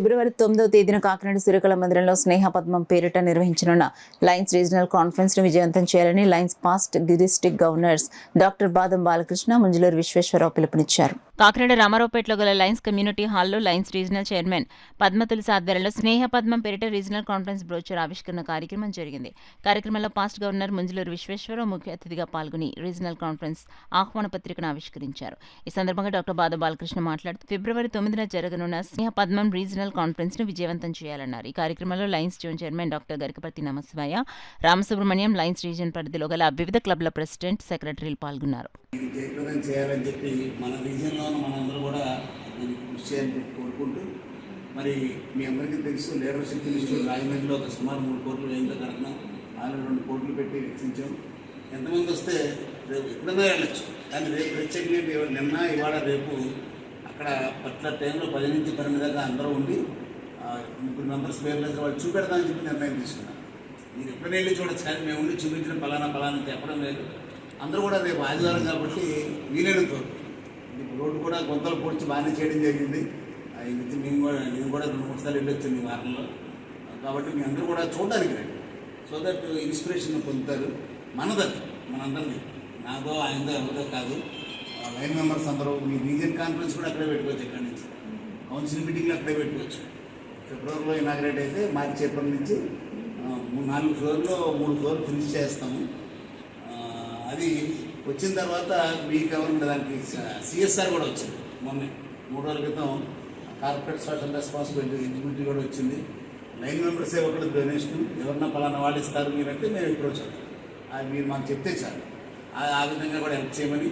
ఫిబ్రవరి 9వ తేదీన కాకినాడ సూర్యకళ మందిరంలో స్నేహ పద్మం పేరిట నిర్వహించనున్న లయన్స్ రీజనల్ కాన్ఫరెన్స్ ను విజయవంతం చేయాలని Lions past district governors doctor బాదం బాలకృష్ణ, ముంజలూరు విశ్వేశ్వరరావు పిలుపునిచ్చారు. కాకినాడ రామారావుపేటలో గల లయన్స్ కమ్యూనిటీ హాల్లో లయన్స్ రీజనల్ చైర్మన్ పద్మతులసి ఆధ్వర్యంలో స్నేహ పద్మం పేరిట రీజనల్ కాన్ఫరెన్స్ బ్రోచర్ ఆవిష్కరణ కార్యక్రమం జరిగింది. కార్యక్రమంలో పాస్ట్ గవర్నర్ ముంజలూరు విశ్వేశ్వరరావు ముఖ్య అతిథిగా పాల్గొని రీజనల్ కాన్ఫరెన్స్ ఆహ్వాన పత్రికను ఆవిష్కరించారు. ఈ సందర్భంగా డాక్టర్ బాదం బాలకృష్ణ మాట్లాడుతూ ఫిబ్రవరి 9న జరగనున్న స్నేహ పద్మం రీజనల్ కాన్ఫరెన్స్ ను విజయవంతం చేయాలన్నారు. ఈ కార్యక్రమంలో Lions zone chairman doctor Garikaparthi నమశివాయ, రామసుబ్రహ్మణ్యం, లయన్స్ రీజియన్ పరిధిలో గల వివిధ క్లబ్ల ప్రెసిడెంట్, సెక్రటరీలు పాల్గొన్నారు. జయప్రదం చేయాలని చెప్పి మన రీజియన్లోనూ మనందరూ కూడా కృషి చేయాలని కోరుకుంటూ, మరి మీ అందరికీ తెలుసు లీడర్షిప్ ఇన్స్టిట్యూట్ రాజమండ్రిలో ఒక సుమారు 3 కోట్లు వ్యయంతో కడుతున్నాం. ఆల్రెడీ 2 కోట్లు పెట్టి రక్షించాం. ఎంతమంది వస్తే రేపు ఎప్పుడైనా వెళ్ళచ్చు, కానీ రేపు ప్రత్యేకంగా నిన్న ఇవాళ రేపు అక్కడ పట్ల టైంలో 10 నుంచి 12 దాకా అందరూ ఉండి 3 మెంబర్స్ పేర్లు వాళ్ళు చూపెడతామని చెప్పి నిర్ణయం తీసుకున్నాం. మీరు ఎప్పుడైనా వెళ్ళి చూడొచ్చు, కానీ మేము ఉండి చూపించిన పలానా చెప్పడం లేదు. అందరూ కూడా రేపు ఆదివారం కాబట్టి వీలైనంత రోడ్డు కూడా గొంతలు పొడిచి బాగానే చేయడం జరిగింది. నేను కూడా 2-3 సార్లు వెళ్ళొచ్చాను ఈ వారంలో. కాబట్టి మీ అందరూ కూడా చూడడానికి రండి, సో దట్ ఇన్స్పిరేషన్ పొందుతారు. మనందరిది, నాదో ఆయనదో ఎవరిదో కాదు. లైన్ మెంబర్స్ అందరూ మీ రీజియన్ కాన్ఫరెన్స్ కూడా అక్కడే పెట్టుకోవచ్చు. ఇక్కడి నుంచి కౌన్సిల్ మీటింగ్లు అక్కడే పెట్టుకోవచ్చు. ఫిబ్రవరిలో ఇనాగ్రేట్ అయితే మార్చి ఏప్రిల్ నుంచి 4 ఫ్లోర్లో 3 ఫ్లోర్లు ఫినిష్ చేస్తాము. అది వచ్చిన తర్వాత మీకు ఎవరు దానికి సిఎస్ఆర్ కూడా వచ్చింది. మొన్న 3 రోజుల క్రితం కార్పొరేట్ సోషల్ రెస్పాన్సిబిలిటీ ఎగ్జిక్యూటివ్ కూడా వచ్చింది. లైన్ మెంబర్సే ఒకటి డొనేషన్, ఎవరన్నా పలానా వాళ్ళు ఇస్తారు మీరంటే మేము అప్రోచ్ అవుతాం. అది మీరు మాకు చెప్తే చాలు, ఆ విధంగా కూడా హెల్ప్ చేయమని